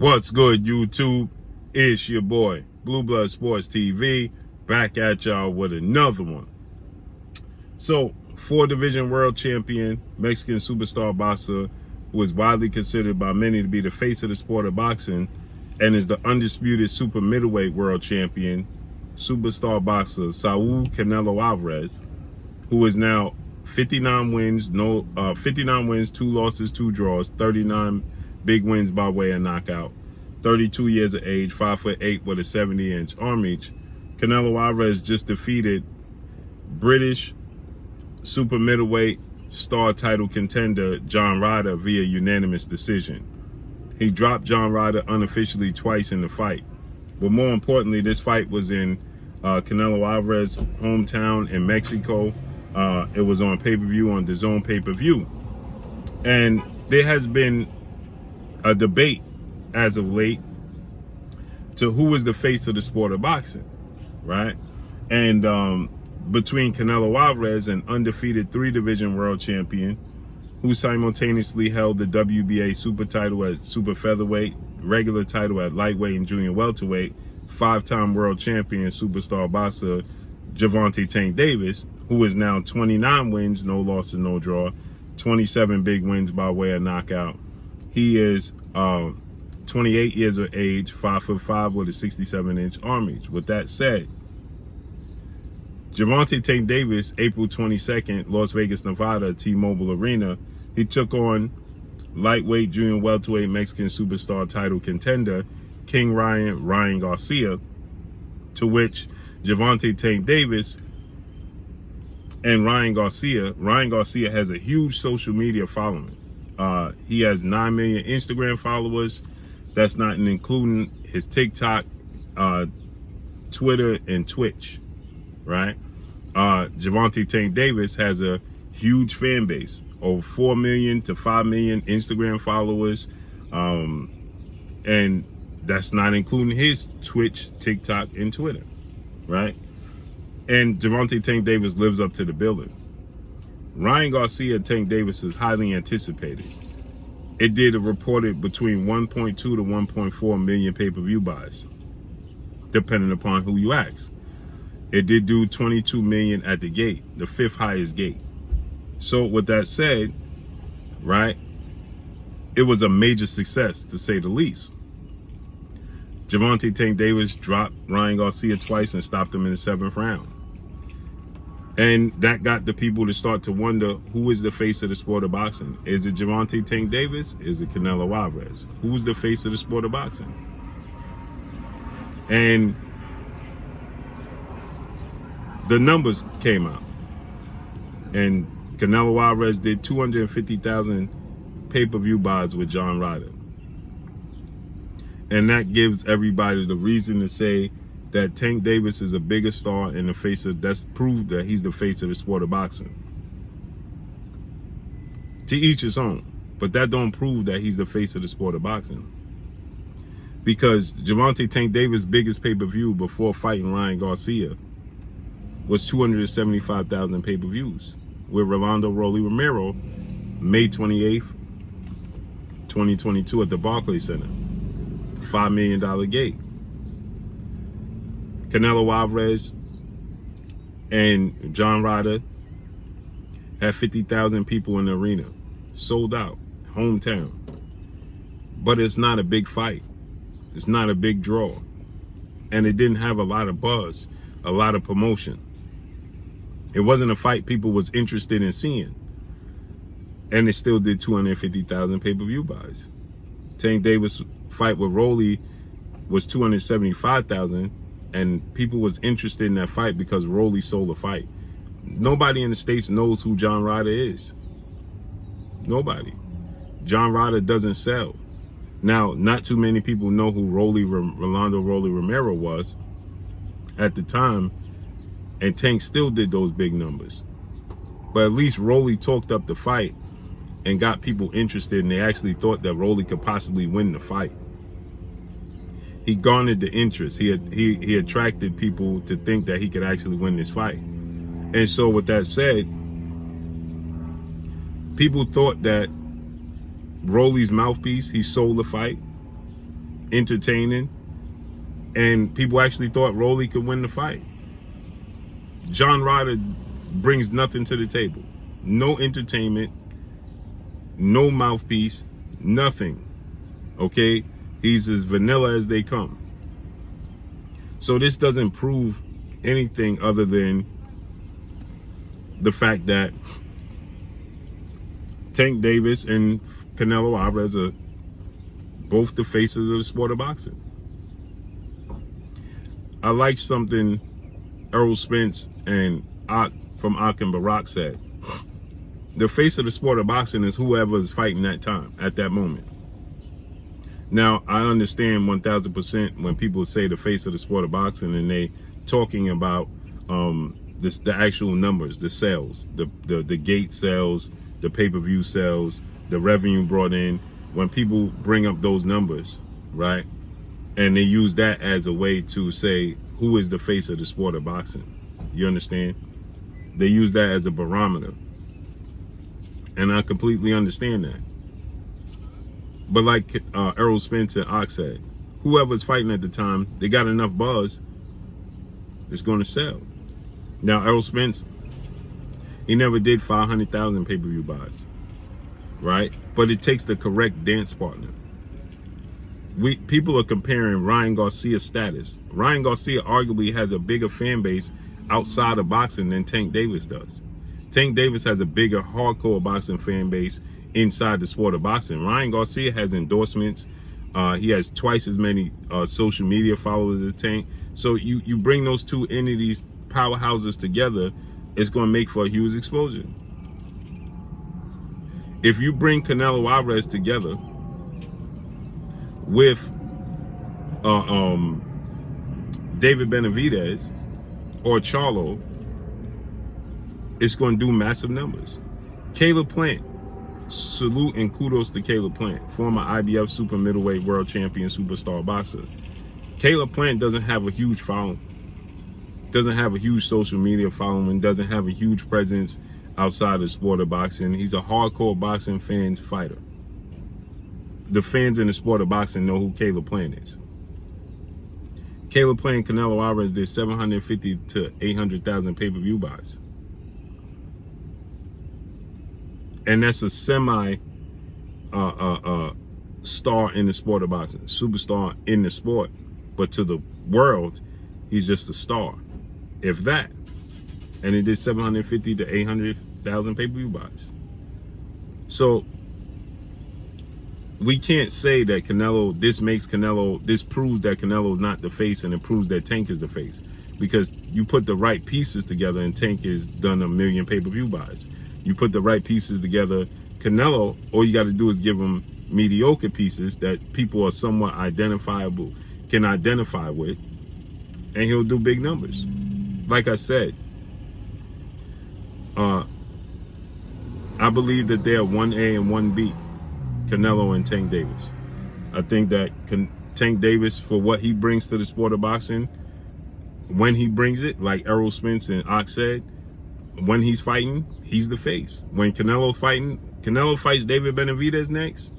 What's good, YouTube? It's your boy, Blue Blood Sports TV, back at y'all with another one. So, 4-division world champion, Mexican superstar boxer, who is widely considered by many to be the face of the sport of boxing, and is the undisputed super middleweight world champion, superstar boxer Saul Canelo Alvarez, who is now 59 wins, 2 losses, 2 draws, 39 big wins by way of knockout, 32 years of age, 5'8" with a 70-inch arm reach. Canelo Alvarez just defeated British super middleweight star title contender John Ryder via unanimous decision. He dropped John Ryder unofficially twice in the fight. But more importantly, this fight was in Canelo Alvarez's hometown in Mexico. It was on pay-per-view, on DAZN pay-per-view. And there has been a debate as of late to who is the face of the sport of boxing, right? And between Canelo Alvarez, an undefeated 3-division world champion who simultaneously held the WBA super title at super featherweight, regular title at lightweight and junior welterweight, 5-time world champion superstar boxer Gervonta Tank Davis, who is now 29 wins, no losses, no draw, 27 big wins by way of knockout. He is 28 years of age, 5'5" with a 67-inch arm reach. With that said, Gervonta Tank Davis, April 22nd, Las Vegas, Nevada, T-Mobile Arena, he took on lightweight, junior welterweight Mexican superstar title contender King Ryan Garcia, to which Gervonta Tank Davis and Ryan Garcia has a huge social media following. He has 9 million Instagram followers. That's not including his TikTok, Twitter, and Twitch, right? Gervonta Tank Davis has a huge fan base, over 4 million to 5 million Instagram followers. And that's not including his Twitch, TikTok, and Twitter, right? And Gervonta Tank Davis lives up to the billing. Ryan Garcia, Tank Davis, is highly anticipated. It did a reported between 1.2 to 1.4 million pay-per-view buys, depending upon who you ask. It did do 22 million at the gate, the 5th highest gate. So with that said, right, it was a major success, to say the least. Gervonta Tank Davis dropped Ryan Garcia twice and stopped him in the 7th round. And that got the people to start to wonder, who is the face of the sport of boxing? Is it Gervonta Tank Davis? Is it Canelo Alvarez? Who's the face of the sport of boxing? And the numbers came out. And Canelo Alvarez did 250,000 pay-per-view buys with John Ryder. And that gives everybody the reason to say that Tank Davis is a bigger star in the face of, that's proved that he's the face of the sport of boxing. To each his own. But that don't prove that he's the face of the sport of boxing. Because Gervonta Tank Davis' biggest pay-per-view before fighting Ryan Garcia was 275,000 pay-per-views with Rolando Rolly Romero, May 28th, 2022 at the Barclays Center. $5 million gate. Canelo Alvarez and John Ryder had 50,000 people in the arena, sold out, hometown. But it's not a big fight. It's not a big draw. And it didn't have a lot of buzz, a lot of promotion. It wasn't a fight people was interested in seeing. And it still did 250,000 pay-per-view buys. Tank Davis fight with Rolly was 275,000, and people was interested in that fight because Rolly sold a fight. Nobody in the States knows who John Ryder is. Nobody. John Ryder doesn't sell. Now, not too many people know who Rolando Rolly Romero was at the time, and Tank still did those big numbers. But at least Rolly talked up the fight and got people interested, and they actually thought that Rolly could possibly win the fight. He garnered the interest. He attracted people to think that he could actually win this fight. And so with that said, people thought that Rolly's mouthpiece, he sold the fight. entertaining, and people actually thought Rolly could win the fight. John Ryder brings nothing to the table. No entertainment, no mouthpiece, nothing. Okay? He's as vanilla as they come. So this doesn't prove anything other than the fact that Tank Davis and Canelo Alvarez are both the faces of the sport of boxing. I like something Errol Spence and from Ak and Barack said. The face of the sport of boxing is whoever is fighting that time, at that moment. Now, I understand 1000% when people say the face of the sport of boxing and they talking about the actual numbers, the sales, the gate sales, the pay-per-view sales, the revenue brought in. When people bring up those numbers, right, and they use that as a way to say who is the face of the sport of boxing. You understand? They use that as a barometer. And I completely understand that. But like Errol Spence and Ox said, whoever's fighting at the time, they got enough buzz, it's going to sell. Now, Errol Spence, he never did 500,000 pay-per-view buys, right? But it takes the correct dance partner. People are comparing Ryan Garcia's status. Ryan Garcia arguably has a bigger fan base outside of boxing than Tank Davis does. Tank Davis has a bigger hardcore boxing fan base inside the sport of boxing. Ryan Garcia has endorsements. He has twice as many social media followers as Tank. So you bring those two entities, powerhouses together, it's going to make for a huge explosion. If you bring Canelo Alvarez together with David Benavidez or Charlo, it's going to do massive numbers. Caleb Plant, salute and kudos to Caleb Plant, former IBF super middleweight world champion superstar boxer. Caleb Plant doesn't have a huge following, doesn't have a huge social media following, doesn't have a huge presence outside the sport of boxing. He's a hardcore boxing fans fighter. The fans in the sport of boxing know who Caleb Plant is. Caleb Plant and Canelo Alvarez did 750 to 800,000 pay-per-view buys. And that's a semi star in the sport of boxing, superstar in the sport. But to the world, he's just a star, if that. And it did 750 to 800,000 pay-per-view buys. So we can't say that Canelo, this proves that Canelo is not the face, and it proves that Tank is the face. Because you put the right pieces together and Tank has done 1 million pay-per-view buys. You put the right pieces together, Canelo, all you got to do is give him mediocre pieces that people are somewhat identifiable, can identify with, and he'll do big numbers. Like I said, I believe that they're 1A and 1B, Canelo and Tank Davis. I think that Tank Davis, for what he brings to the sport of boxing, when he brings it, like Errol Spence and Ox said, when he's fighting, he's the face. When Canelo's fighting, Canelo fights David Benavidez next,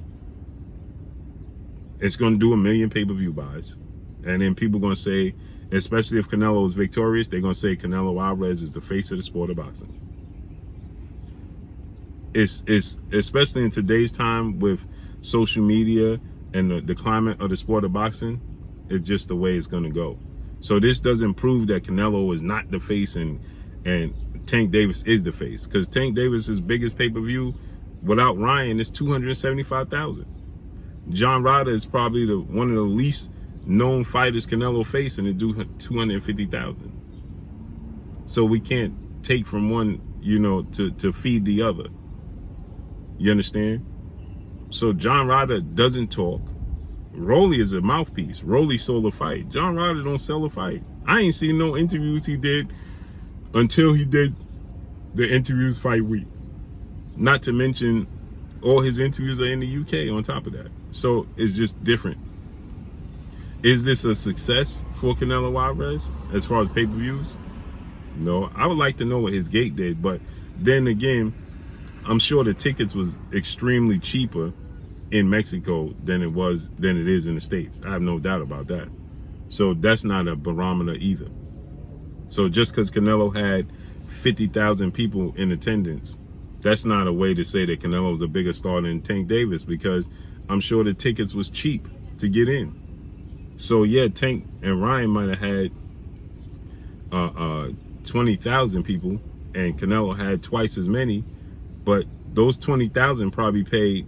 it's going to do 1 million pay-per-view buys. And then people are going to say, especially if Canelo is victorious, they're going to say Canelo Alvarez is the face of the sport of boxing. It's especially in today's time with social media and the climate of the sport of boxing, it's just the way it's going to go. So this doesn't prove that Canelo is not the face and Tank Davis is the face, because Tank Davis's biggest pay-per-view without Ryan is 275,000. John Ryder is probably one of the least known fighters Canelo faced, and it do 250,000. So we can't take from one, to feed the other. You understand? So John Ryder doesn't talk. Rolly is a mouthpiece. Rolly sold a fight. John Ryder don't sell a fight. I ain't seen no interviews he did until he did the interviews fight week. Not to mention all his interviews are in the UK on top of that. So it's just different. Is this a success for Canelo Alvarez as far as pay-per-views? No. I would like to know what his gate did, but then again, I'm sure the tickets was extremely cheaper in Mexico than it is in the States. I have no doubt about that. So that's not a barometer either. So just because Canelo had 50,000 people in attendance, that's not a way to say that Canelo's a bigger star than Tank Davis, because I'm sure the tickets was cheap to get in. So yeah, Tank and Ryan might have had 20,000 people, and Canelo had twice as many, but those 20,000 probably paid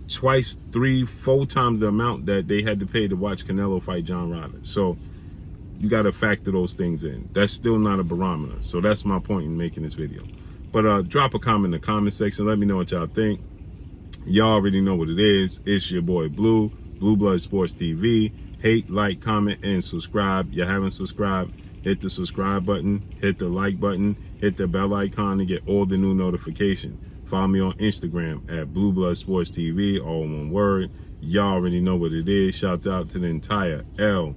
twice, 3, 4 times the amount that they had to pay to watch Canelo fight John Ryder. So you got to factor those things in. That's still not a barometer. So that's my point in making this video. But drop a comment in the comment section. Let me know what y'all think. Y'all already know what it is. It's your boy Blue Blood Sports TV. Hate, like, comment, and subscribe. You haven't subscribed, hit the subscribe button, hit the like button, hit the bell icon to get all the new notifications. Follow me on Instagram at Blue Blood Sports TV, all one word. Y'all already know what it is. Shouts out to the entire LDBC.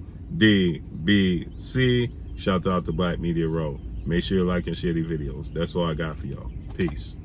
Shouts out to Black Media Row. Make sure you like and share these videos. That's all I got for y'all. Peace.